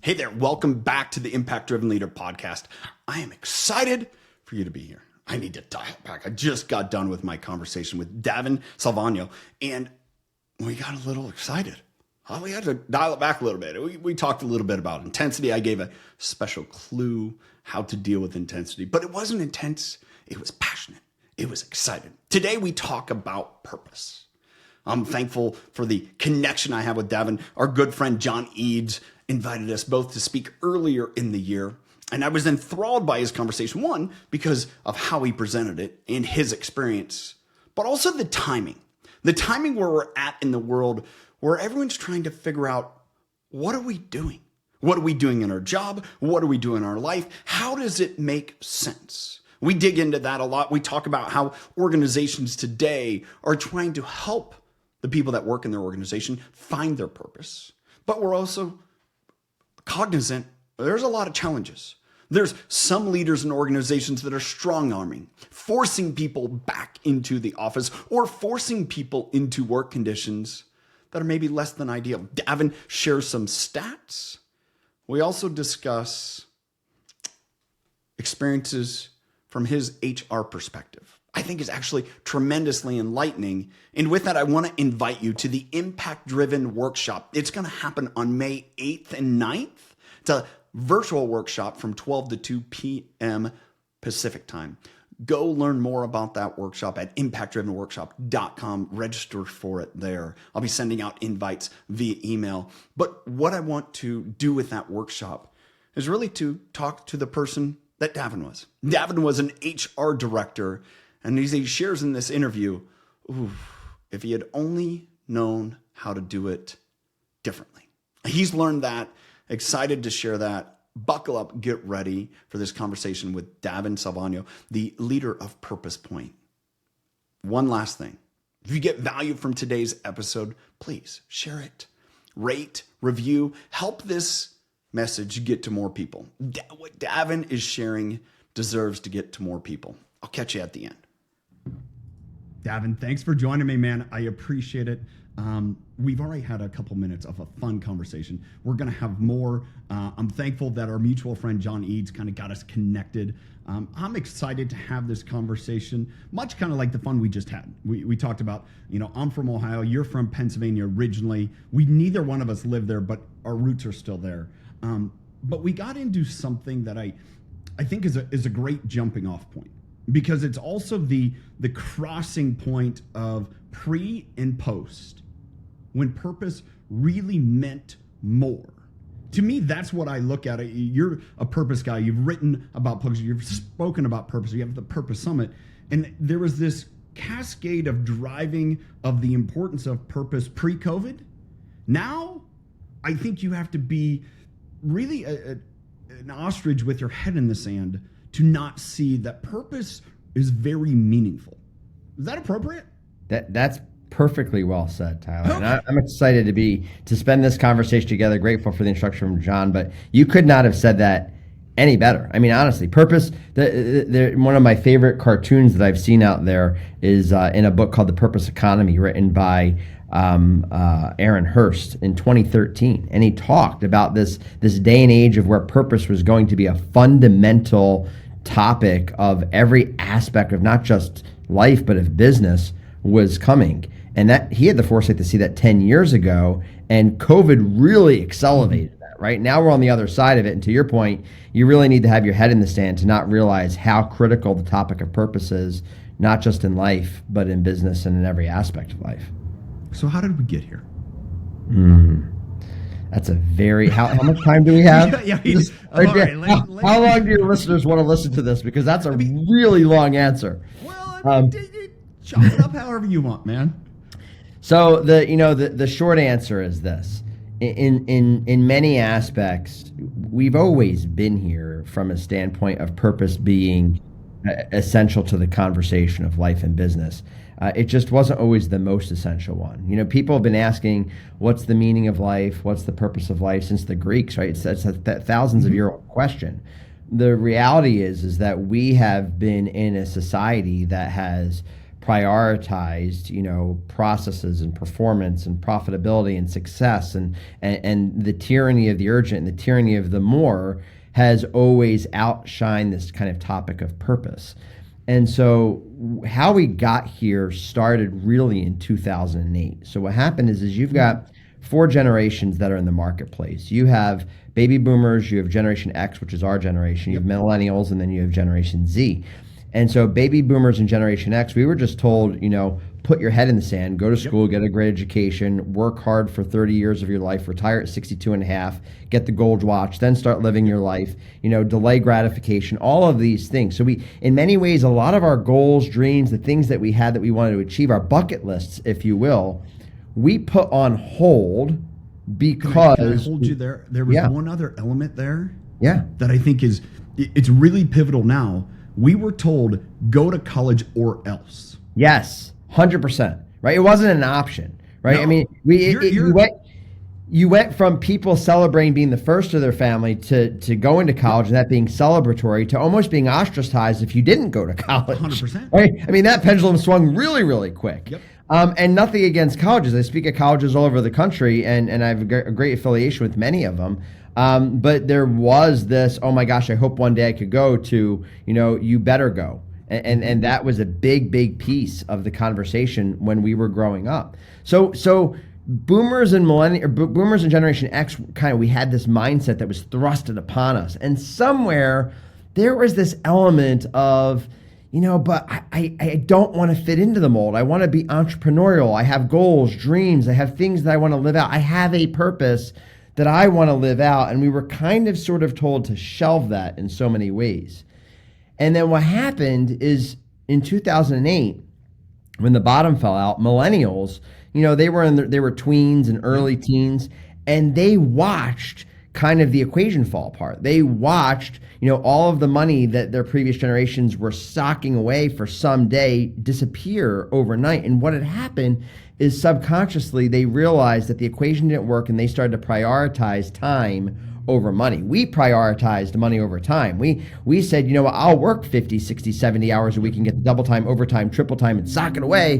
Hey there, welcome back to the Impact Driven Leader podcast. I am excited for you to be here. I need to dial it back. I just got done with my conversation with Davin Salvagno, and we got a little excited. We had to dial it back a little bit. We talked a little bit about intensity. I gave a special clue how to deal with intensity, but it wasn't intense. It was passionate. It was excited. Today we talk about purpose. I'm thankful for the connection I have with Davin. Our good friend John Eads invited us both to speak earlier in the year. And I was enthralled by his conversation, one, because of how he presented it and his experience, but also the timing where we're at in the world where everyone's trying to figure out, what are we doing? What are we doing in our job? What are we doing in our life? How does it make sense? We dig into that a lot. We talk about how organizations today are trying to help the people that work in their organization find their purpose. But we're also cognizant there's a lot of challenges. There's some leaders and organizations that are strong-arming, forcing people back into the office or forcing people into work conditions that are maybe less than ideal. Davin shares some stats. We also discuss experiences from his HR perspective. I think is actually tremendously enlightening. And with that, I want to invite you to the Impact Driven Workshop. It's going to happen on May 8th and 9th. It's a virtual workshop from 12 to 2 p.m. Pacific time. Go learn more about that workshop at impactdrivenworkshop.com. Register for it there. I'll be sending out invites via email. But what I want to do with that workshop is really to talk to the person that Davin was. Davin was an HR director. And he shares in this interview, if he had only known how to do it differently. He's learned that, excited to share that. Buckle up, get ready for this conversation with Davin Salvagno, the leader of Purpose Point. One last thing. If you get value from today's episode, please share it, rate, review, help this message get to more people. What Davin is sharing deserves to get to more people. I'll catch you at the end. Davin, thanks for joining me, man. I appreciate it. We've already had a couple minutes of a fun conversation. We're going to have more. I'm thankful that our mutual friend John Eads kind of got us connected. I'm excited to have this conversation, much kind of like the fun we just had. We talked about, I'm from Ohio. You're from Pennsylvania originally. Neither one of us live there, but our roots are still there. But we got into something that I think is a great jumping off point. Because it's also the crossing point of pre and post, when purpose really meant more. To me, that's what I look at. You're a purpose guy. You've written about purpose. You've spoken about purpose. You have the Purpose Summit. And there was this cascade of driving of the importance of purpose pre-COVID. Now, I think you have to be really an ostrich with your head in the sand to not see that purpose is very meaningful. Is that appropriate? That's perfectly well said, Tyler. Okay. And I'm excited to spend this conversation together. Grateful for the instruction from John, but you could not have said that any better. I mean, honestly, purpose. One of my favorite cartoons that I've seen out there is in a book called The Purpose Economy, written by Aaron Hurst in 2013, and he talked about this day and age of where purpose was going to be a fundamental topic of every aspect of not just life but of business was coming, and that he had the foresight to see that 10 years ago, and COVID really accelerated that. Right now we're on the other side of it, and to your point, you really need to have your head in the sand to not realize how critical the topic of purpose is, not just in life but in business and in every aspect of life. So how did we get here? That's a very, how much time do we have? How long do your listeners want to listen to this? Because that's a really long answer. Well, chop it up however you want, man. So the short answer is this. In many aspects, we've always been here from a standpoint of purpose being essential to the conversation of life and business. It just wasn't always the most essential one. People have been asking, what's the meaning of life? What's the purpose of life since the Greeks, right? It's a thousands of year old question. The reality is that we have been in a society that has prioritized, processes and performance and profitability and success and the tyranny of the urgent and the tyranny of the more has always outshined this kind of topic of purpose. And so how we got here started really in 2008. So what happened is you've got 4 generations that are in the marketplace. You have baby boomers, you have Generation X, which is our generation, you have millennials, and then you have Generation Z. And so baby boomers and Generation X, we were just told, put your head in the sand, go to school, get a great education, work hard for 30 years of your life, retire at 62 and a half, get the gold watch, then start living your life, delay gratification, all of these things. So we, in many ways, a lot of our goals, dreams, the things that we had that we wanted to achieve, our bucket lists, if you will, we put on hold because... Can I hold you there? There was one other element there that I think it's really pivotal now. We were told, go to college or else. Yes, 100%, right? It wasn't an option, right? No, I mean, you went from people celebrating being the first of their family to go into college and that being celebratory to almost being ostracized if you didn't go to college. 100%. Right? I mean, that pendulum swung really, really quick. Yep. And nothing against colleges. I speak at colleges all over the country, and I have a great affiliation with many of them. But there was this, oh my gosh, I hope one day I could go to, you better go. And that was a big, big piece of the conversation when we were growing up. So boomers and boomers and Generation X, we had this mindset that was thrusted upon us. And somewhere there was this element of, but I don't want to fit into the mold. I want to be entrepreneurial. I have goals, dreams. I have things that I want to live out. I have a purpose that I want to live out. And we were sort of told to shelve that in so many ways. And then what happened is in 2008, when the bottom fell out, millennials, they were tweens and early teens, and they watched kind of the equation fall apart. They watched, all of the money that their previous generations were socking away for someday disappear overnight. And what had happened is subconsciously they realized that the equation didn't work, and they started to prioritize time over money. We prioritized money over time. We said, I'll work 50, 60, 70 hours a week and get the double time, overtime, triple time, and sock it away.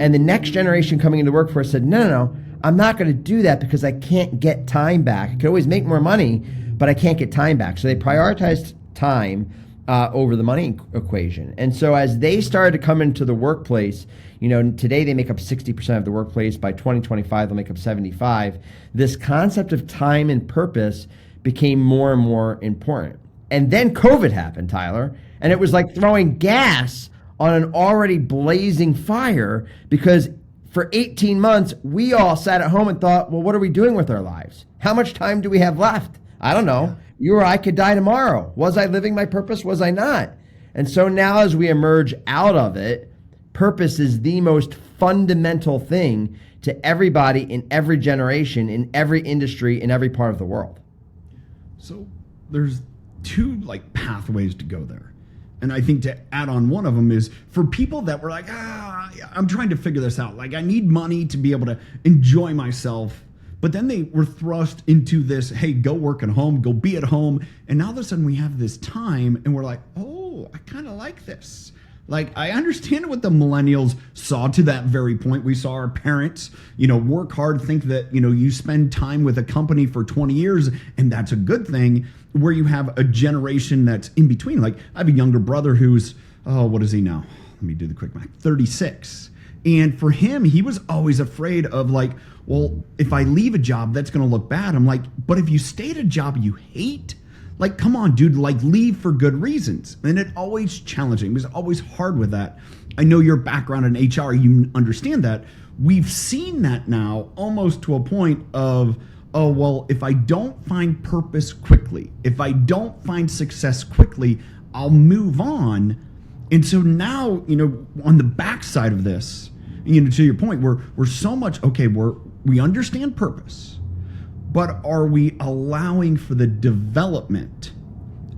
And the next generation coming into the workforce said, no, I'm not going to do that because I can't get time back. I can always make more money, but I can't get time back. So they prioritized time over the money equation. And so as they started to come into the workplace, today they make up 60% of the workplace. By 2025, they'll make up 75%. This concept of time and purpose became more and more important. And then COVID happened, Tyler, and it was like throwing gas on an already blazing fire, because for 18 months, we all sat at home and thought, well, what are we doing with our lives? How much time do we have left? I don't know. You or I could die tomorrow. Was I living my purpose? Was I not? And so now as we emerge out of it, purpose is the most fundamental thing to everybody in every generation, in every industry, in every part of the world. So there's 2 pathways to go there. And I think to add on, one of them is for people that were like, I'm trying to figure this out. I need money to be able to enjoy myself. But then they were thrust into this, hey, go work at home, go be at home. And now all of a sudden we have this time and we're like, oh, I kind of like this. I understand what the millennials saw to that very point. We saw our parents, work hard, think that, you spend time with a company for 20 years and that's a good thing, where you have a generation that's in between. I have a younger brother who's, what is he now? Let me do the quick math, 36. And for him, he was always afraid of well, if I leave a job, that's going to look bad. I'm like, but if you stay at a job you hate, come on, dude, leave for good reasons. And it always challenging. It was always hard with that. I know your background in HR, you understand that. We've seen that now almost to a point of, oh, well, if I don't find purpose quickly, if I don't find success quickly, I'll move on. And so now, on the backside of this, to your point, we're so much, okay, we understand purpose, but are we allowing for the development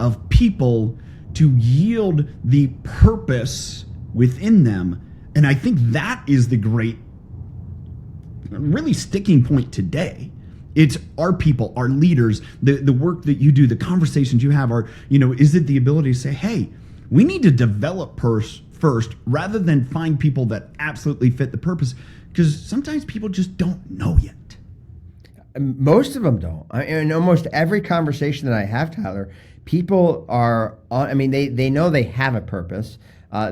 of people to yield the purpose within them? And I think that is the great, really sticking point today. It's our people, our leaders, the work that you do, the conversations you have are, is it the ability to say, hey, we need to develop first rather than find people that absolutely fit the purpose, because sometimes people just don't know yet. Most of them don't. In almost every conversation that I have, Tyler, people are on, they know they have a purpose.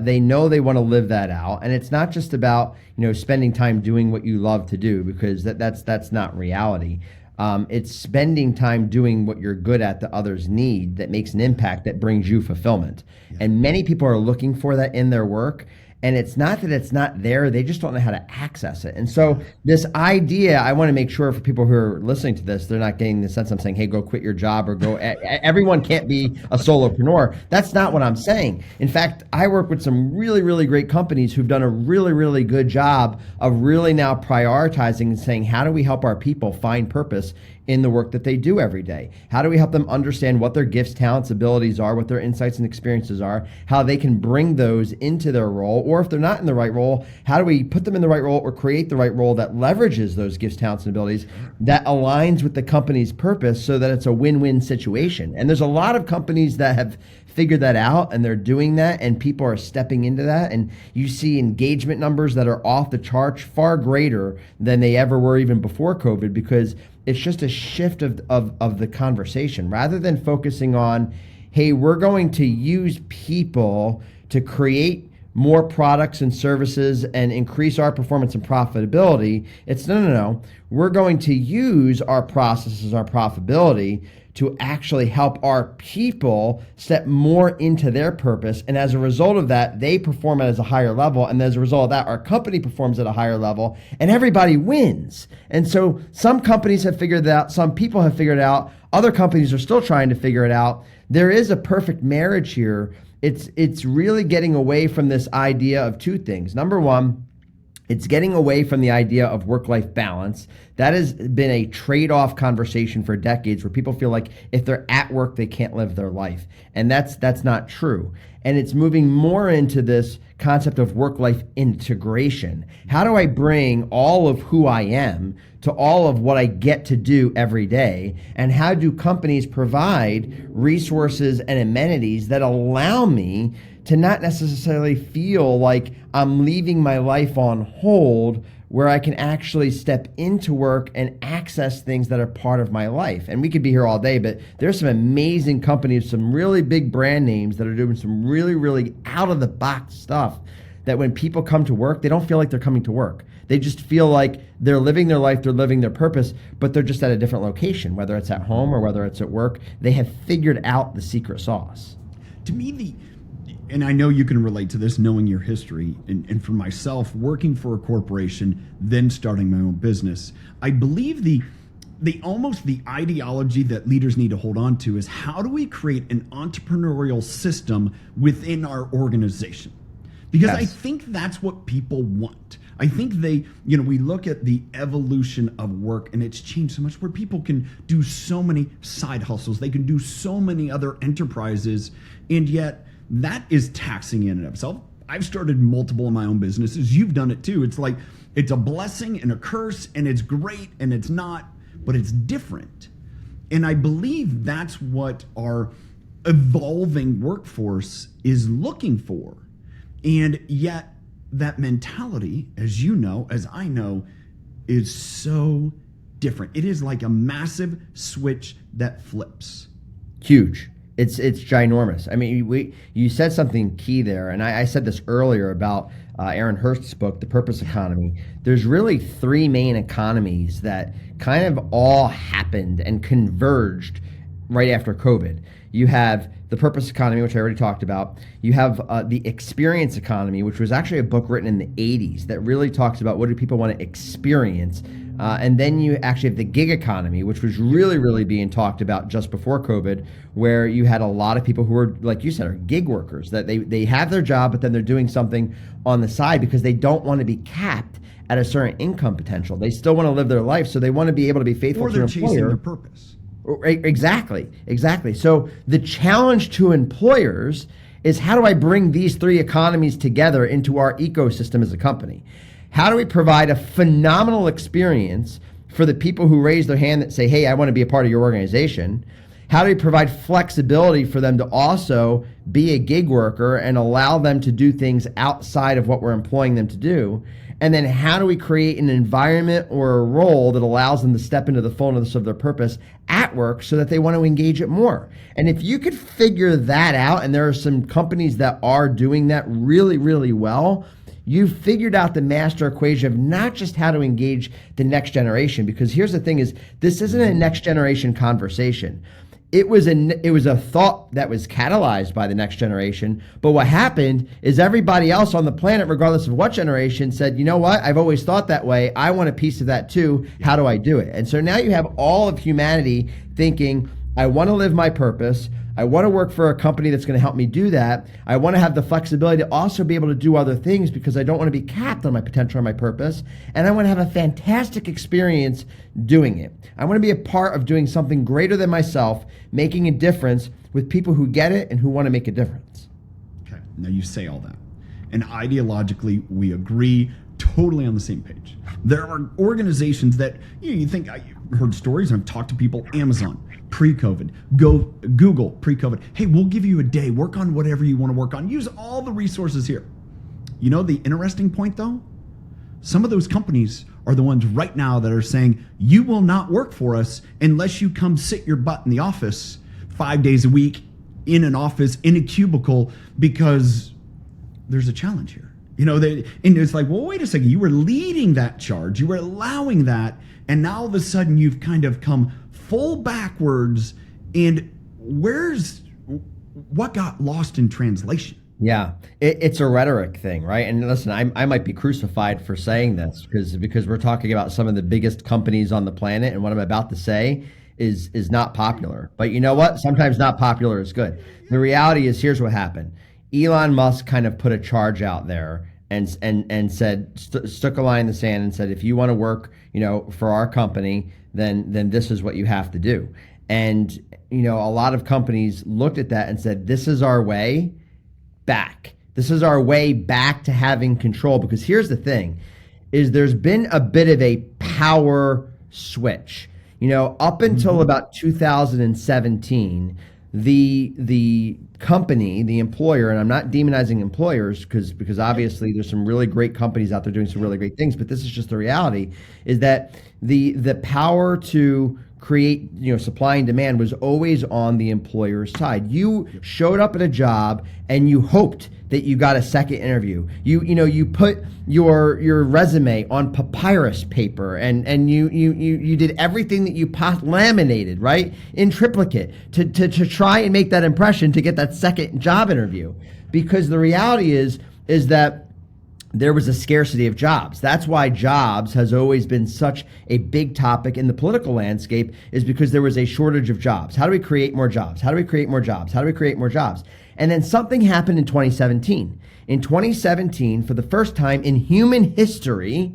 They know they want to live that out. And it's not just about, spending time doing what you love to do, because that's not reality. It's spending time doing what you're good at that others need, that makes an impact, that brings you fulfillment. Yeah. And many people are looking for that in their work. And it's not that it's not there, they just don't know how to access it. And so this idea, I want to make sure for people who are listening to this, they're not getting the sense I'm saying, hey, go quit your job or go, everyone can't be a solopreneur. That's not what I'm saying. In fact, I work with some really, really great companies who've done a really, really good job of really now prioritizing and saying, how do we help our people find purpose in the work that they do every day? How do we help them understand what their gifts, talents, abilities are, what their insights and experiences are, how they can bring those into their role, or if they're not in the right role, how do we put them in the right role or create the right role that leverages those gifts, talents, and abilities that aligns with the company's purpose so that it's a win-win situation. And there's a lot of companies that have figured that out and they're doing that, and people are stepping into that, and you see engagement numbers that are off the charts, far greater than they ever were even before COVID, because it's just a shift of the conversation. Rather than focusing on, hey, we're going to use people to create more products and services and increase our performance and profitability, it's no. We're going to use our processes, our profitability, to actually help our people step more into their purpose. And as a result of that, they perform at a higher level. And as a result of that, our company performs at a higher level, and everybody wins. And so some companies have figured that out. Some people have figured it out. Other companies are still trying to figure it out. There is a perfect marriage here. It's really getting away from this idea of two things. Number one, it's getting away from the idea of work-life balance. That has been a trade-off conversation for decades, where people feel like if they're at work, they can't live their life. And that's not true. And it's moving more into this concept of work-life integration. How do I bring all of who I am to all of what I get to do every day? And how do companies provide resources and amenities that allow me to not necessarily feel like I'm leaving my life on hold, where I can actually step into work and access things that are part of my life? And we could be here all day, but there's some amazing companies, some really big brand names that are doing some really, really out of the box stuff that when people come to work, they don't feel like they're coming to work. They just feel like they're living their life, they're living their purpose, but they're just at a different location, whether it's at home or whether it's at work. They have figured out the secret sauce. To me, and I know you can relate to this knowing your history, and for myself, working for a corporation, then starting my own business, I believe the ideology that leaders need to hold on to is, how do we create an entrepreneurial system within our organization? Because yes. I think that's what people want. I think we look at the evolution of work, and it's changed so much, where people can do so many side hustles, they can do so many other enterprises, and yet that is taxing in and of itself. I've started multiple of my own businesses. You've done it too. It's like, it's a blessing and a curse, and it's great and it's not, but it's different. And I believe that's what our evolving workforce is looking for. And yet that mentality, as you know, as I know, is so different. It is like a massive switch that flips. Huge. It's ginormous. I mean, you said something key there, and I said this earlier about Aaron Hurst's book, The Purpose Economy. There's really three main economies that kind of all happened and converged right after COVID. You have the purpose economy, which I already talked about. You have the experience economy, which was actually a book written in the 80s that really talks about what do people want to experience. And then you actually have the gig economy, which was really, really being talked about just before COVID, where you had a lot of people who are, like you said, are gig workers, that they have their job, but then they're doing something on the side because they don't want to be capped at a certain income potential. They still want to live their life, so they want to be able to be faithful to their employer. Or they're chasing their purpose. Exactly. So the challenge to employers is, how do I bring these three economies together into our ecosystem as a company? How do we provide a phenomenal experience for the people who raise their hand that say, hey, I want to be a part of your organization? How do we provide flexibility for them to also be a gig worker and allow them to do things outside of what we're employing them to do? And then how do we create an environment or a role that allows them to step into the fullness of their purpose at work so that they want to engage it more? And if you could figure that out, and there are some companies that are doing that really, really well, you've figured out the master equation of not just how to engage the next generation. Because here's the thing is, this isn't a next generation conversation. It was a thought that was catalyzed by the next generation. But what happened is everybody else on the planet, regardless of what generation, said, you know what? I've always thought that way. I want a piece of that too. How do I do it? And so now you have all of humanity thinking, I want to live my purpose. I want to work for a company that's going to help me do that. I want to have the flexibility to also be able to do other things because I don't want to be capped on my potential or my purpose. And I want to have a fantastic experience doing it. I want to be a part of doing something greater than myself, making a difference with people who get it and who want to make a difference. Okay, now you say all that. And ideologically, we agree totally on the same page. There are organizations that, you think, I heard stories and I've talked to people, Amazon, pre-COVID, Google, pre-COVID. Hey, we'll give you a day, work on whatever you want to work on, use all the resources here. You know the interesting point though? Some of those companies are the ones right now that are saying, you will not work for us unless you come sit your butt in the office 5 days a week in an office, in a cubicle, because there's a challenge here. And it's like, well, wait a second, you were leading that charge, you were allowing that, and now all of a sudden you've kind of come full backwards, and what got lost in translation? Yeah, it's a rhetoric thing, right? And listen, I might be crucified for saying this because we're talking about some of the biggest companies on the planet, and what I'm about to say is not popular. But you know what? Sometimes not popular is good. The reality is, here's what happened. Elon Musk kind of put a charge out there and said, stuck a line in the sand and said, if you want to work, for our company, then this is what you have to do. And, a lot of companies looked at that and said, this is our way back. This is our way back to having control. Because here's the thing, is there's been a bit of a power switch. Up until about 2017, the company, the employer, and I'm not demonizing employers because obviously there's some really great companies out there doing some really great things, but this is just the reality, is that the power to create, supply and demand was always on the employer's side. You showed up at a job and you hoped that you got a second interview. You put your resume on papyrus paper and you did everything that you laminated, right, in triplicate to try and make that impression to get that second job interview. Because the reality is that there was a scarcity of jobs. That's why jobs has always been such a big topic in the political landscape, is because there was a shortage of jobs. How do we create more jobs? How do we create more jobs? How do we create more jobs? And then something happened in 2017. In 2017, for the first time in human history,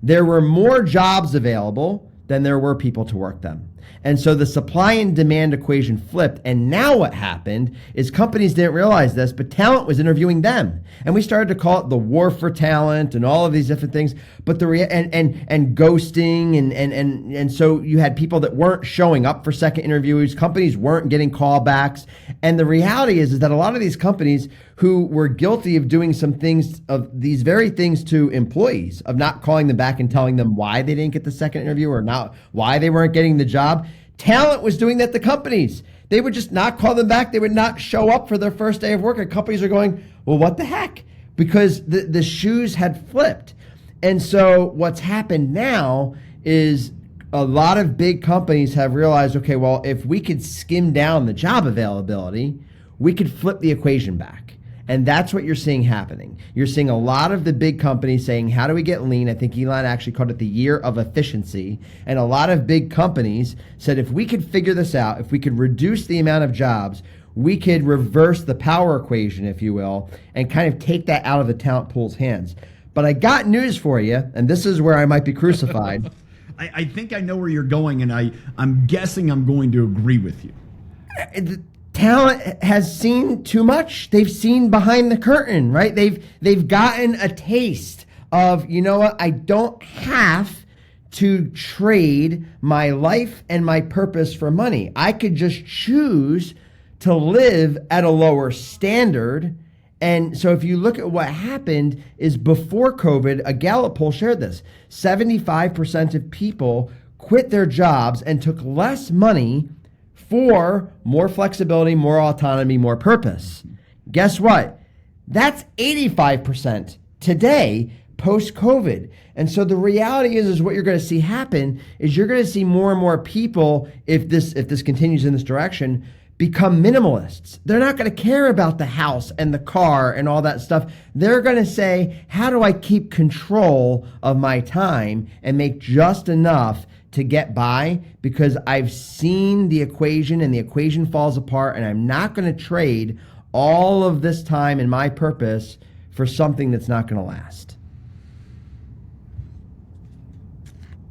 there were more jobs available than there were people to work them. And so the supply and demand equation flipped. And now what happened is companies didn't realize this, but talent was interviewing them. And we started to call it the war for talent and all of these different things. But and ghosting and so you had people that weren't showing up for second interviews. Companies weren't getting callbacks. And the reality is that a lot of these companies who were guilty of doing some things, of these very things to employees, of not calling them back and telling them why they didn't get the second interview or not why they weren't getting the job. Talent was doing that to companies. They would just not call them back. They would not show up for their first day of work. And companies are going, well, what the heck? Because the shoes had flipped. And so what's happened now is a lot of big companies have realized, okay, well, if we could skim down the job availability, we could flip the equation back. And that's what you're seeing happening. You're seeing a lot of the big companies saying, how do we get lean? I think Elon actually called it the year of efficiency. And a lot of big companies said, if we could figure this out, if we could reduce the amount of jobs, we could reverse the power equation, if you will, and kind of take that out of the talent pool's hands. But I got news for you, and this is where I might be crucified. I think I know where you're going, and I'm guessing I'm going to agree with you. Talent has seen too much. They've seen behind the curtain, right? They've gotten a taste of, you know what, I don't have to trade my life and my purpose for money. I could just choose to live at a lower standard. And so if you look at what happened is before COVID, a Gallup poll shared this, 75% of people quit their jobs and took less money for more flexibility, more autonomy, more purpose. Guess what? That's 85% today post-COVID. And so the reality is what you're going to see happen is you're going to see more and more people, if this continues in this direction, become minimalists. They're not going to care about the house and the car and all that stuff. They're going to say, how do I keep control of my time and make just enough to get by, because I've seen the equation and the equation falls apart, and I'm not going to trade all of this time and my purpose for something that's not going to last.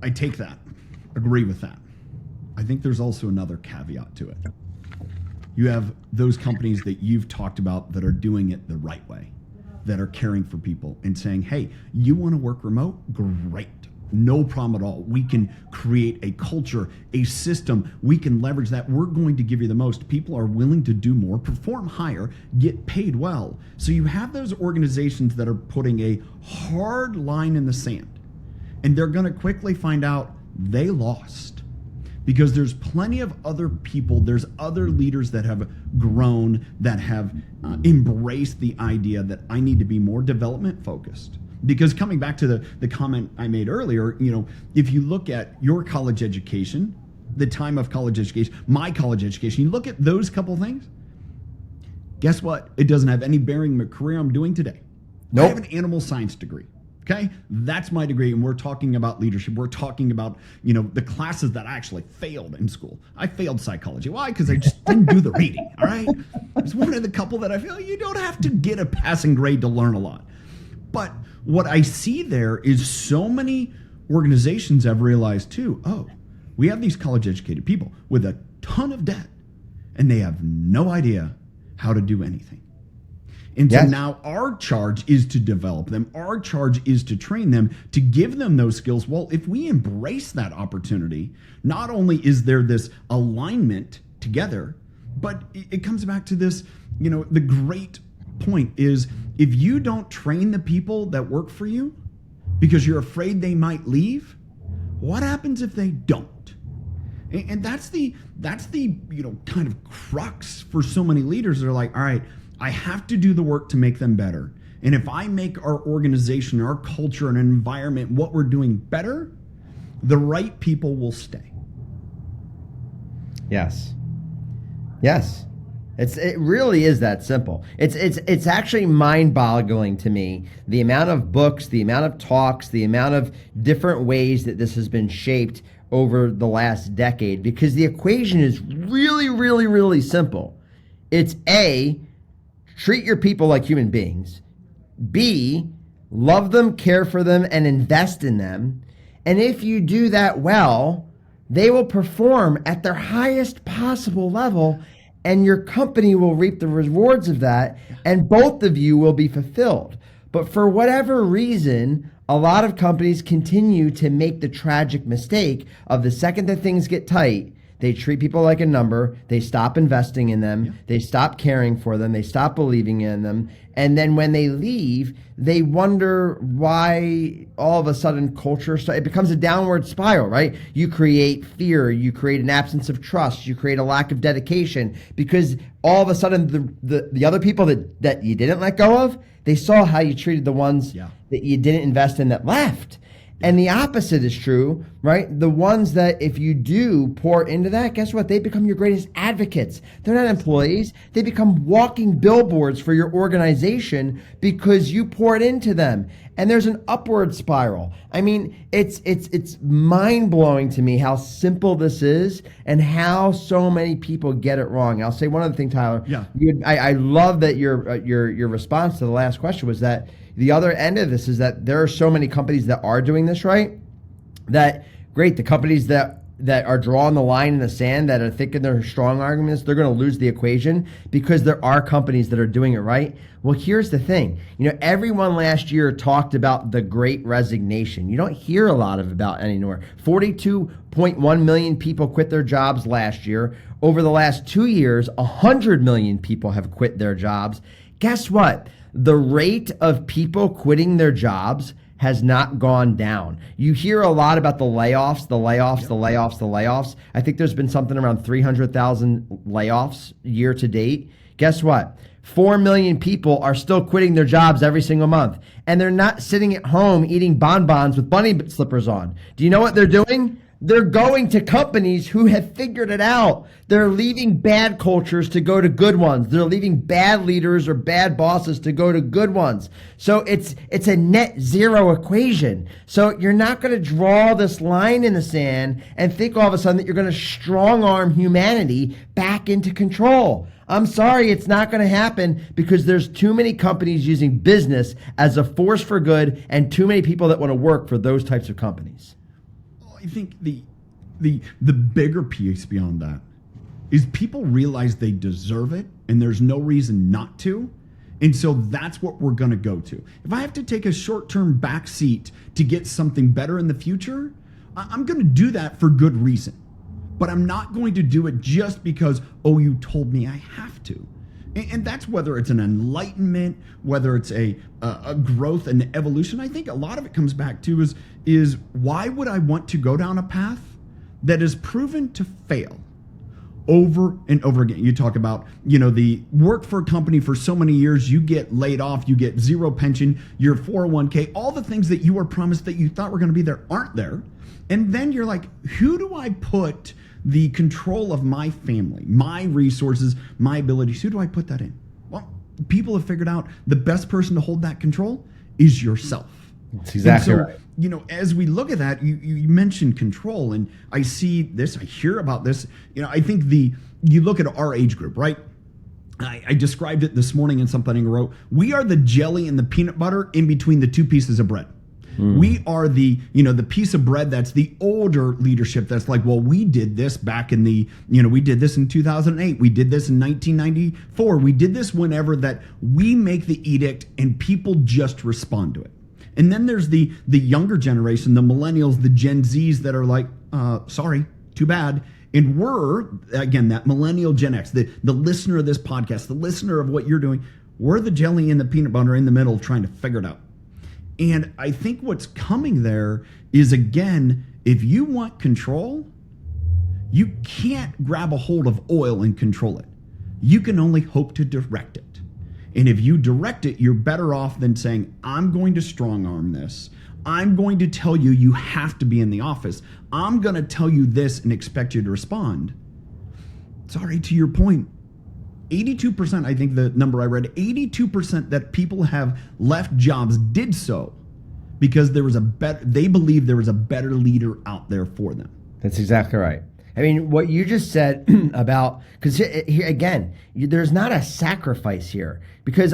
I take that, agree with that. I think there's also another caveat to it. You have those companies that you've talked about that are doing it the right way, that are caring for people and saying, hey, you want to work remote? Great. No problem at all. We can create a culture, a system. We can leverage that. We're going to give you the most. People are willing to do more, perform higher, get paid well. So you have those organizations that are putting a hard line in the sand, and they're going to quickly find out they lost, because there's plenty of other people, there's other leaders that have grown, that have embraced the idea that I need to be more development focused. Because coming back to the comment I made earlier, if you look at your college education, the time of college education, my college education, you look at those couple things, guess what? It doesn't have any bearing on the career I'm doing today. Nope. I have an animal science degree. Okay, that's my degree, and we're talking about leadership. We're talking about, the classes that I actually failed in school. I failed psychology. Why? Because I just didn't do the reading, all right? It's one of the couple that I feel you don't have to get a passing grade to learn a lot. But what I see there is so many organizations have realized too, we have these college-educated people with a ton of debt, and they have no idea how to do anything. And so now our charge is to develop them. Our charge is to train them, to give them those skills. Well, if we embrace that opportunity, not only is there this alignment together, but it comes back to this, the great point is, if you don't train the people that work for you because you're afraid they might leave, what happens if they don't? And that's the kind of crux for so many leaders. They're like, all right, I have to do the work to make them better. And if I make our organization, our culture, and environment, what we're doing better, the right people will stay. Yes. It really is that simple. It's actually mind-boggling to me, the amount of books, the amount of talks, the amount of different ways that this has been shaped over the last decade, because the equation is really, really, really simple. It's A, treat your people like human beings. B, love them, care for them, and invest in them. And if you do that well, they will perform at their highest possible level, and your company will reap the rewards of that, and both of you will be fulfilled. But for whatever reason, a lot of companies continue to make the tragic mistake of the second that things get tight, they treat people like a number, they stop investing in them, they stop caring for them, they stop believing in them, and then when they leave, they wonder why all of a sudden culture, it becomes a downward spiral, right? You create fear, you create an absence of trust, you create a lack of dedication, because all of a sudden the other people that you didn't let go of, they saw how you treated the ones that you didn't invest in that left. And the opposite is true, right? The ones that if you do pour into that, guess what? They become your greatest advocates. They're not employees. They become walking billboards for your organization because you poured into them. And there's an upward spiral. I mean, it's mind-blowing to me how simple this is and how so many people get it wrong. I'll say one other thing, Tyler. Yeah. I love that your response to the last question was that the other end of this is that there are so many companies that are doing this right, that great, the companies that that are drawing the line in the sand, that are thinking they're strong arguments, they're going to lose the equation because there are companies that are doing it right. Well, here's the thing. Everyone last year talked about the Great Resignation. You don't hear a lot about anymore. 42.1 million people quit their jobs last year. Over the last 2 years, 100 million people have quit their jobs. Guess what? The rate of people quitting their jobs has not gone down. You hear a lot about the layoffs. I think there's been something around 300,000 layoffs year to date. Guess what? 4 million people are still quitting their jobs every single month. And they're not sitting at home eating bonbons with bunny slippers on. Do you know what they're doing? They're going to companies who have figured it out. They're leaving bad cultures to go to good ones. They're leaving bad leaders or bad bosses to go to good ones. So it's a net zero equation. So you're not going to draw this line in the sand and think all of a sudden that you're going to strong arm humanity back into control. I'm sorry, it's not going to happen because there's too many companies using business as a force for good and too many people that want to work for those types of companies. I think the bigger piece beyond that is people realize they deserve it and there's no reason not to. And so that's what we're going to go to. If I have to take a short-term back seat to get something better in the future, I'm going to do that for good reason. But I'm not going to do it just because, oh, you told me I have to. And that's whether it's an enlightenment, whether it's a growth and evolution. I think a lot of it comes back to is why would I want to go down a path that is proven to fail over and over again? You talk about, the work for a company for so many years, you get laid off, you get zero pension, your 401k, all the things that you were promised that you thought were going to be there aren't there. And then you're like, who do I put the control of my family, my resources, my abilities? Who do I put that in? Well, people have figured out the best person to hold that control is yourself. That's exactly right. As we look at that, you mentioned control, and I see this, I hear about this. I think you look at our age group, right? I described it this morning in something I wrote. We are the jelly and the peanut butter in between the two pieces of bread. We are the piece of bread that's the older leadership that's like, well, we did this back in we did this in 2008. We did this in 1994. We did this whenever that we make the edict and people just respond to it. And then there's the younger generation, the millennials, the Gen Zs that are like, sorry, too bad. And we're, again, that millennial Gen X, the listener of this podcast, the listener of what you're doing, we're the jelly and the peanut butter in the middle trying to figure it out. And I think what's coming there is, again, if you want control, you can't grab a hold of oil and control it. You can only hope to direct it. And if you direct it, you're better off than saying, I'm going to strong arm this. I'm going to tell you you have to be in the office. I'm going to tell you this and expect you to respond. Sorry, to your point, 82%, I think the number I read, 82% that people have left jobs did so because they believe there was a better leader out there for them. That's exactly right. I mean, what you just said about, because here again, there's not a sacrifice here because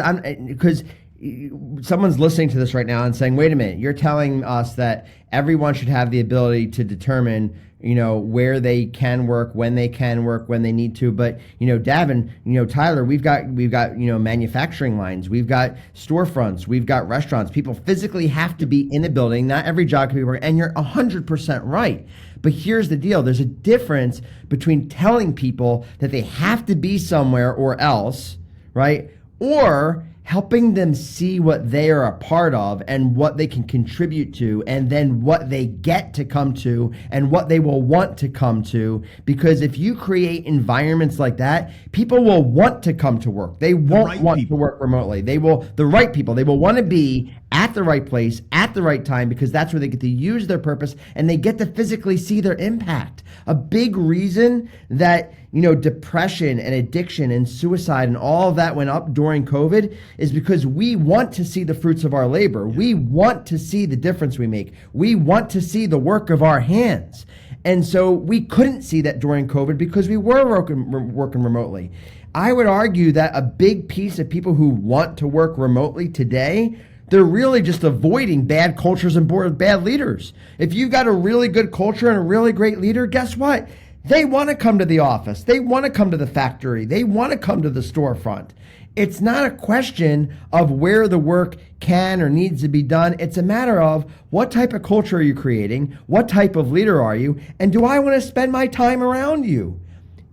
someone's listening to this right now and saying, wait a minute, you're telling us that everyone should have the ability to determine where they can work, when they can work, when they need to. But, Davin, Tyler, we've got, manufacturing lines, we've got storefronts, we've got restaurants. People physically have to be in a building. Not every job can be working. And you're 100% right. But here's the deal. There's a difference between telling people that they have to be somewhere or else, right? Or helping them see what they are a part of and what they can contribute to, and then what they get to come to and what they will want to come to. Because if you create environments like that, people will want to come to work. They won't want to work remotely. They will want to be at the right place at the right time, because that's where they get to use their purpose and they get to physically see their impact. A big reason that depression and addiction and suicide and all of that went up during COVID is because we want to see the fruits of our labor. We want to see the difference we make. We want to see the work of our hands. And so we couldn't see that during COVID because we were working remotely. I would argue that a big piece of people who want to work remotely today, They're really just avoiding bad cultures and bad leaders. If you've got a really good culture and a really great leader, guess what? They want to come to the office. They want to come to the factory. They want to come to the storefront. It's not a question of where the work can or needs to be done. It's a matter of what type of culture are you creating? What type of leader are you? And do I want to spend my time around you?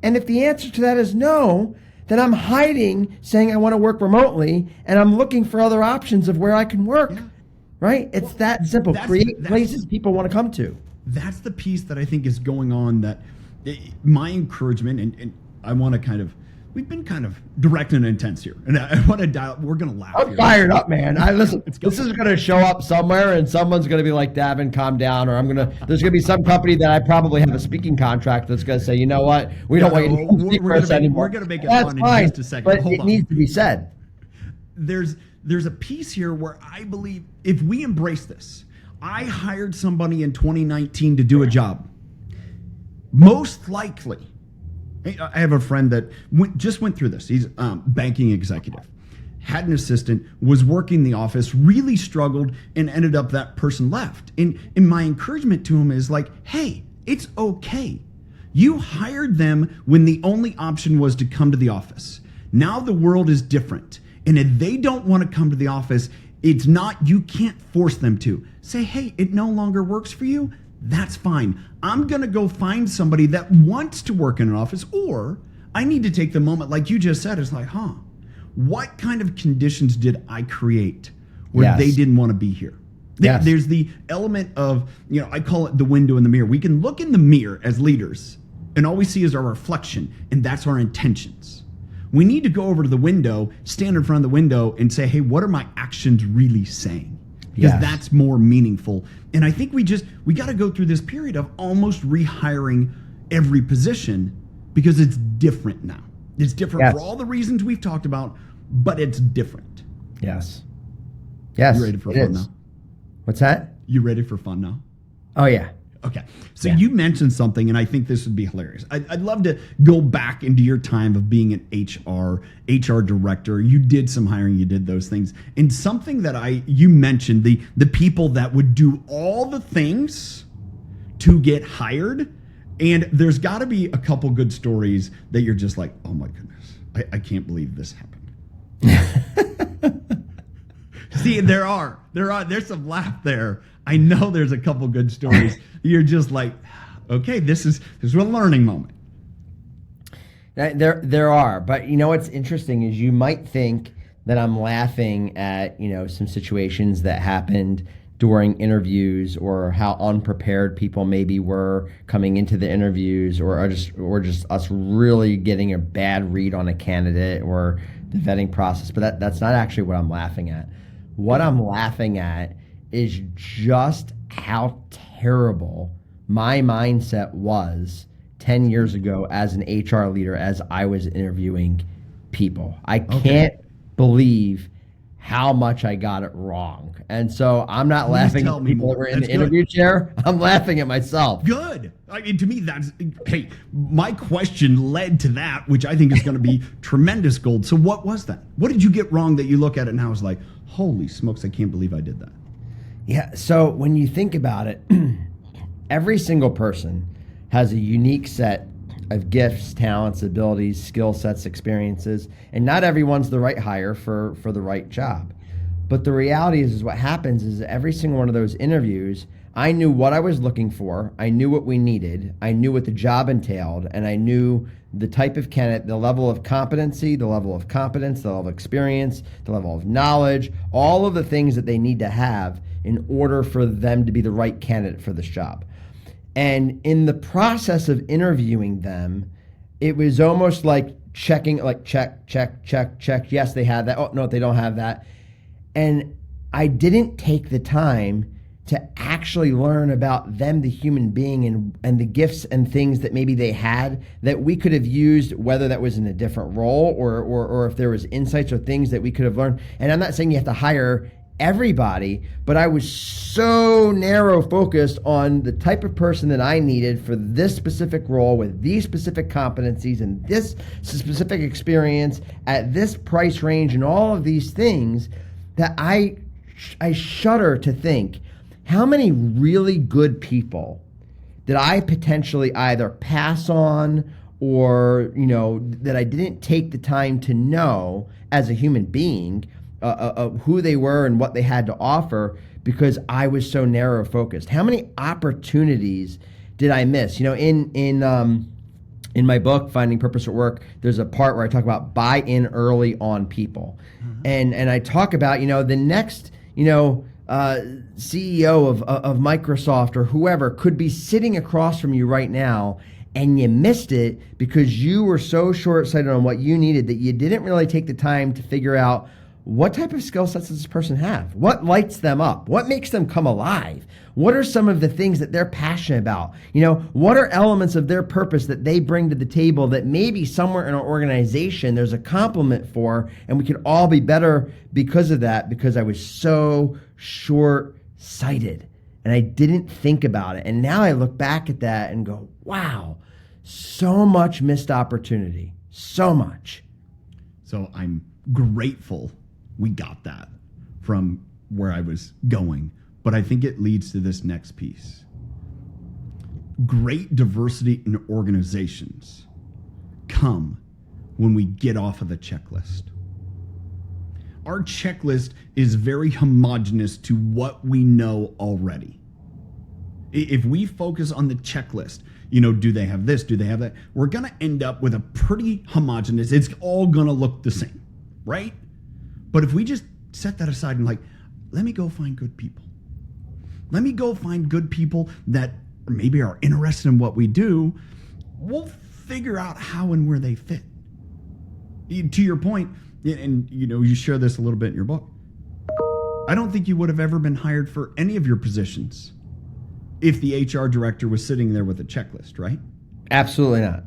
And if the answer to that is no, then I'm hiding saying I want to work remotely and I'm looking for other options of where I can work, right? It's that simple. Create places people want to come to. That's the piece that I think is going on, that my encouragement, and I want to we've been kind of direct and intense here. And I want to dial, we're going to laugh. I'm fired up, man. Listen, this is going to show up somewhere and someone's going to be like, Davin, calm down. Or there's going to be some company that I probably have a speaking contract that's going to say, you know what? We don't want you to speak for us anymore. We're going to make it fun in just a second. But it needs to be said. There's a piece here where I believe if we embrace this, I hired somebody in 2019 to do a job. Most likely, I have a friend that just went through this. He's banking executive, had an assistant, was working the office, really struggled, and ended up that person left. And my encouragement to him is like, hey, it's okay. You hired them when the only option was to come to the office. Now the world is different. And if they don't want to come to the office, you can't force them to. Say, hey, it no longer works for you. That's fine. I'm going to go find somebody that wants to work in an office, or I need to take the moment, like you just said, it's like, what kind of conditions did I create where they didn't want to be here? Yes. There's the element of, I call it the window in the mirror. We can look in the mirror as leaders and all we see is our reflection, and that's our intentions. We need to go over to the window, stand in front of the window and say, hey, what are my actions really saying? Because that's more meaningful. And I think we got to go through this period of almost rehiring every position because it's different now. It's different for all the reasons we've talked about, but it's different. Yes. You ready for fun now? What's that? You ready for fun now? Oh, yeah. Okay. So you mentioned something, and I think this would be hilarious. I'd love to go back into your time of being an HR director. You did some hiring, you did those things. And something that you mentioned, the people that would do all the things to get hired. And there's got to be a couple good stories that you're just like, oh my goodness, I can't believe this happened. See, there's some laugh there. I know there's a couple good stories. You're just like, okay, this is a learning moment. There are, but you know what's interesting is you might think that I'm laughing at some situations that happened during interviews or how unprepared people maybe were coming into the interviews, or just us really getting a bad read on a candidate or the vetting process. But that's not actually what I'm laughing at. What I'm laughing at is just how terrible my mindset was 10 years ago as an HR leader as I was interviewing people. I can't believe how much I got it wrong. And so I'm not laughing at people that were in the interview chair. I'm laughing at myself. Good. I mean, to me, my question led to that, which I think is going to be tremendous gold. So what was that? What did you get wrong that you look at it now is like, holy smokes, I can't believe I did that? Yeah. So when you think about it, every single person has a unique set of gifts, talents, abilities, skill sets, experiences, and not everyone's the right hire for the right job. But the reality is what happens is every single one of those interviews, I knew what I was looking for. I knew what we needed. I knew what the job entailed, and I knew the type of candidate, the level of competency, the level of competence, the level of experience, the level of knowledge, all of the things that they need to have in order for them to be the right candidate for this job. And in the process of interviewing them, it was almost like checking, like check. Yes, they have that. Oh, no, they don't have that. And I didn't take the time to actually learn about them, the human being, and the gifts and things that maybe they had that we could have used, whether that was in a different role or if there was insights or things that we could have learned. And I'm not saying you have to hire everybody, but I was so narrow focused on the type of person that I needed for this specific role with these specific competencies and this specific experience at this price range and all of these things that I I shudder to think how many really good people did I potentially either pass on or, that I didn't take the time to know as a human being who they were and what they had to offer because I was so narrow focused. How many opportunities did I miss? In my book, Finding Purpose at Work, there's a part where I talk about buy in early on people. Mm-hmm. And I talk about, the next, CEO of Microsoft or whoever could be sitting across from you right now, and you missed it because you were so short-sighted on what you needed that you didn't really take the time to figure out what type of skill sets does this person have? What lights them up? What makes them come alive? What are some of the things that they're passionate about? What are elements of their purpose that they bring to the table that maybe somewhere in our organization there's a complement for, and we could all be better because of that, because I was so short-sighted and I didn't think about it. And now I look back at that and go, wow, so much missed opportunity, so much. So I'm grateful we got that from where I was going. But I think it leads to this next piece. Great diversity in organizations come when we get off of the checklist. Our checklist is very homogenous to what we know already. If we focus on the checklist, do they have this? Do they have that? We're going to end up with a pretty homogenous, it's all going to look the same, right? But if we just set that aside and let me go find good people. Let me go find good people that maybe are interested in what we do. We'll figure out how and where they fit. To your point, and you share this a little bit in your book, I don't think you would have ever been hired for any of your positions if the HR director was sitting there with a checklist, right? Absolutely not.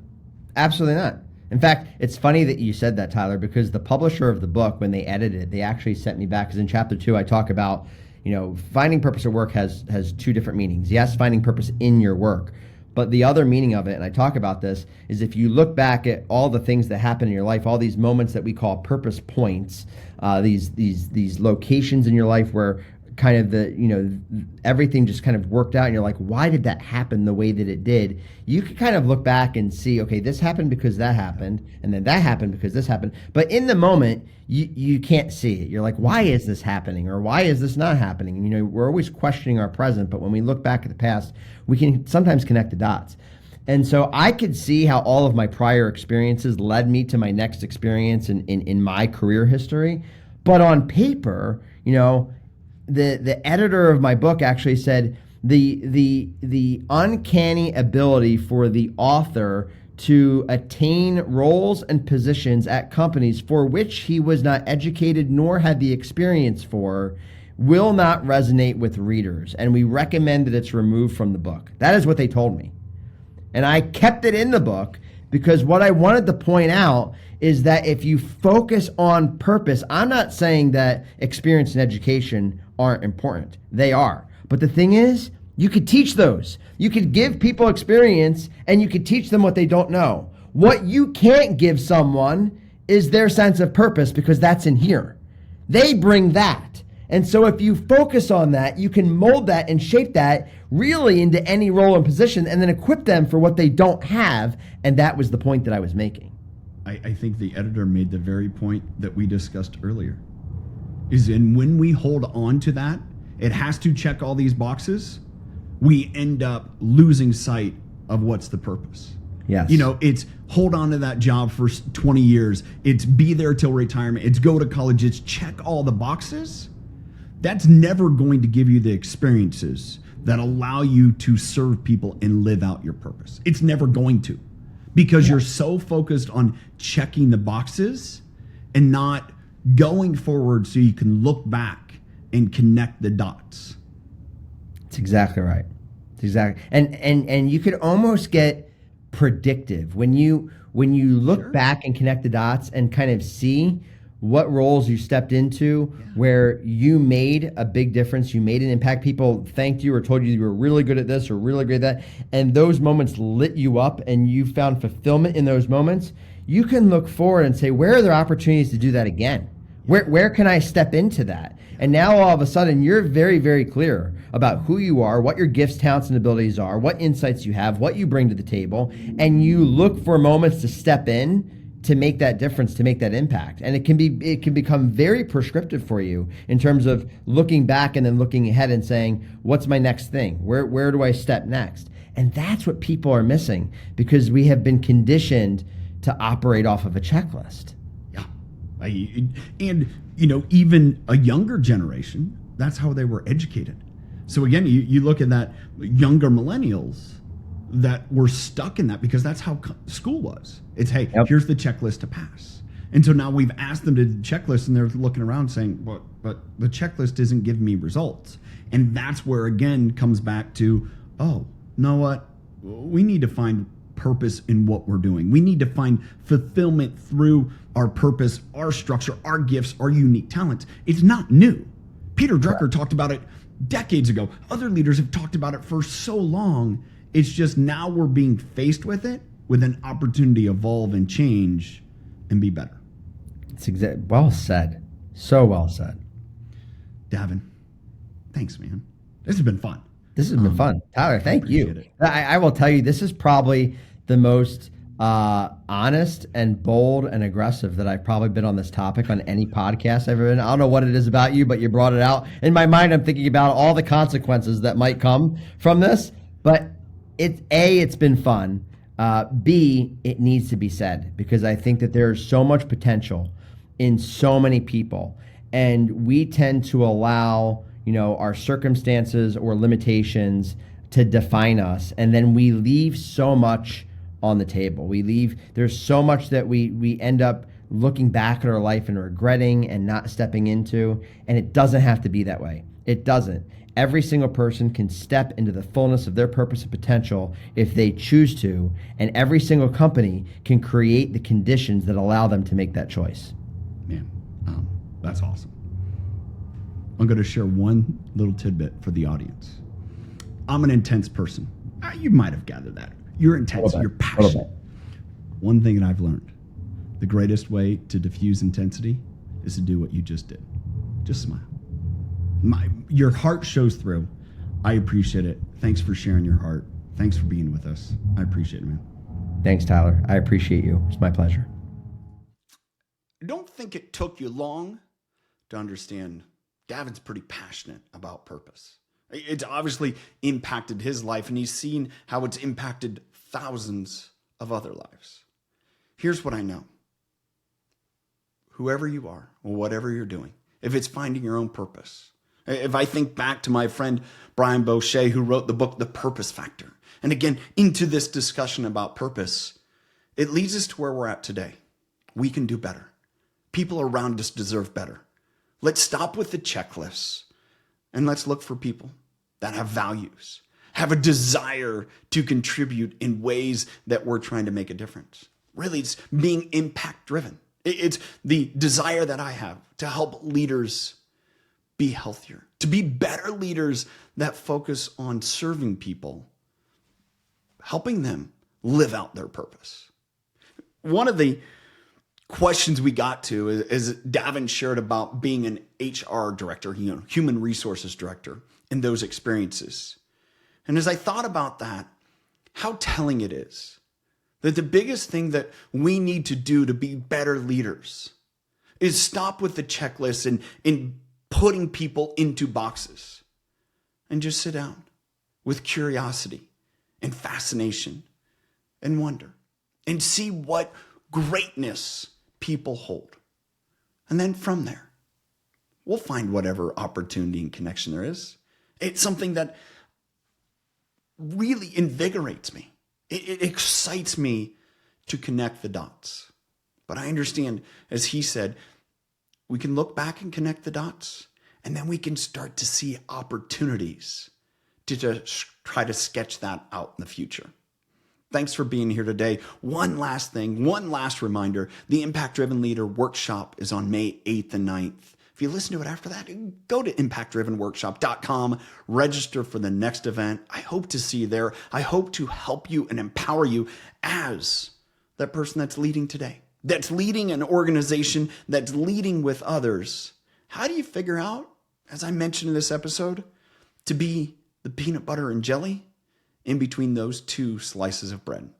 Absolutely not. In fact, it's funny that you said that, Tyler, because the publisher of the book, when they edited it, they actually sent me back, because in chapter 2, I talk about, finding purpose at work has 2 different meanings. Yes, finding purpose in your work. But the other meaning of it, and I talk about this, is if you look back at all the things that happen in your life, all these moments that we call purpose points, these locations in your life where kind of everything just kind of worked out and you're like, why did that happen the way that it did? You could kind of look back and see, okay, this happened because that happened, and then that happened because this happened. But in the moment, you can't see it. You're like, why is this happening? Or why is this not happening? We're always questioning our present, but when we look back at the past, we can sometimes connect the dots. And so I could see how all of my prior experiences led me to my next experience in my career history. But on paper, the editor of my book actually said the uncanny ability for the author to attain roles and positions at companies for which he was not educated nor had the experience for will not resonate with readers, and we recommend that it's removed from the book. That is what they told me. And I kept it in the book because what I wanted to point out is that if you focus on purpose, I'm not saying that experience and education aren't important. They are. But the thing is, you could teach those. You could give people experience and you could teach them what they don't know. What you can't give someone is their sense of purpose, because that's in here. They bring that. And so if you focus on that, you can mold that and shape that really into any role and position and then equip them for what they don't have. And that was the point that I was making. I think the editor made the very point that we discussed earlier. When we hold on to that, it has to check all these boxes. We end up losing sight of what's the purpose. Yes. It's hold on to that job for 20 years. It's be there till retirement. It's go to college. It's check all the boxes. That's never going to give you the experiences that allow you to serve people and live out your purpose. It's never going to, because you're so focused on checking the boxes and not going forward so you can look back and connect the dots. That's exactly right. It's exactly. And you could almost get predictive when you look back and connect the dots and kind of see what roles you stepped into where you made a big difference, you made an impact, people thanked you or told you were really good at this or really good at that, and those moments lit you up and you found fulfillment in those moments. You can look forward and say, where are there opportunities to do that again? Where can I step into that? And now all of a sudden you're very, very clear about who you are, what your gifts, talents, and abilities are, what insights you have, what you bring to the table, and you look for moments to step in to make that difference, to make that impact. And it can become very prescriptive for you in terms of looking back and then looking ahead and saying, what's my next thing? Where do I step next? And that's what people are missing because we have been conditioned to operate off of a checklist. Yeah. And, even a younger generation, that's how they were educated. So again, you look at that younger millennials that were stuck in that because that's how school was. It's, hey, here's the checklist to pass. And so now we've asked them to do the checklist and they're looking around saying, but the checklist isn't giving me results. And that's where, again, comes back to, oh, you know what? We need to find purpose in what we're doing. We need to find fulfillment through our purpose, our structure, our gifts, our unique talents. It's not new. Peter Drucker talked about it decades ago. Other leaders have talked about it for so long. It's just now we're being faced with it with an opportunity to evolve and change and be better. It's well said. So well said. Davin, thanks, man. This has been fun. This has been fun. Tyler, thank you. I will tell you, this is probably the most honest and bold and aggressive that I've probably been on this topic on any podcast I've ever been. I don't know what it is about you, but you brought it out. In my mind, I'm thinking about all the consequences that might come from this. But it's been fun. B, it needs to be said because I think that there's so much potential in so many people. And we tend to allow our circumstances or limitations to define us. And then we leave so much on the table. There's so much that we end up looking back at our life and regretting and not stepping into. And it doesn't have to be that way. It doesn't. Every single person can step into the fullness of their purpose and potential if they choose to. And every single company can create the conditions that allow them to make that choice. Man, that's awesome. I'm going to share one little tidbit for the audience. I'm an intense person. You might have gathered that. You're intense. You're passionate. One thing that I've learned, the greatest way to diffuse intensity is to do what you just did. Just smile. Your heart shows through. I appreciate it. Thanks for sharing your heart. Thanks for being with us. I appreciate it, man. Thanks, Tyler. I appreciate you. It's my pleasure. I don't think it took you long to understand Davin's pretty passionate about purpose. It's obviously impacted his life, and he's seen how it's impacted thousands of other lives. Here's what I know. Whoever you are, or whatever you're doing, if it's finding your own purpose, if I think back to my friend Brian Boucher, who wrote the book, The Purpose Factor, and again, into this discussion about purpose, it leads us to where we're at today. We can do better. People around us deserve better. Let's stop with the checklists and let's look for people that have values, have a desire to contribute in ways that we're trying to make a difference. Really, it's being impact driven. It's the desire that I have to help leaders be healthier, to be better leaders that focus on serving people, helping them live out their purpose. One of the questions we got to is Davin shared about being an HR director, human resources director, and those experiences. And as I thought about that, how telling it is that the biggest thing that we need to do to be better leaders is stop with the checklist and putting people into boxes and just sit down with curiosity and fascination and wonder and see what greatness people hold. And then from there, we'll find whatever opportunity and connection there is. It's something that really invigorates me. It excites me to connect the dots. But I understand, as he said, we can look back and connect the dots, and then we can start to see opportunities to just try to sketch that out in the future. Thanks for being here today. One last thing, one last reminder. The Impact Driven Leader Workshop is on May 8th and 9th. If you listen to it after that, go to impactdrivenworkshop.com, register for the next event. I hope to see you there. I hope to help you and empower you as that person that's leading today. that's leading an organization, that's leading with others, how do you figure out, as I mentioned in this episode, to be the peanut butter and jelly in between those two slices of bread?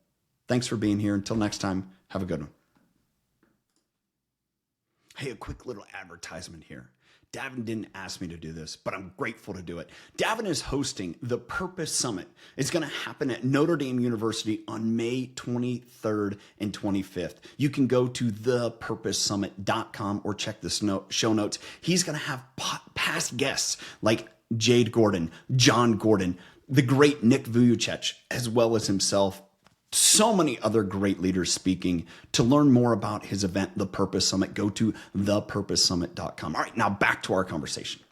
Thanks for being here. Until next time, have a good one. Hey, a quick little advertisement here. Davin didn't ask me to do this, but I'm grateful to do it. Davin is hosting the Purpose Summit. It's going to happen at Notre Dame University on May 23rd and 25th. You can go to thepurposesummit.com or check the show notes. He's going to have past guests like Jade Gordon, John Gordon, the great Nick Vujicic, as well as himself. So many other great leaders speaking. To learn more about his event, The Purpose Summit, go to thepurposesummit.com. All right, now back to our conversation.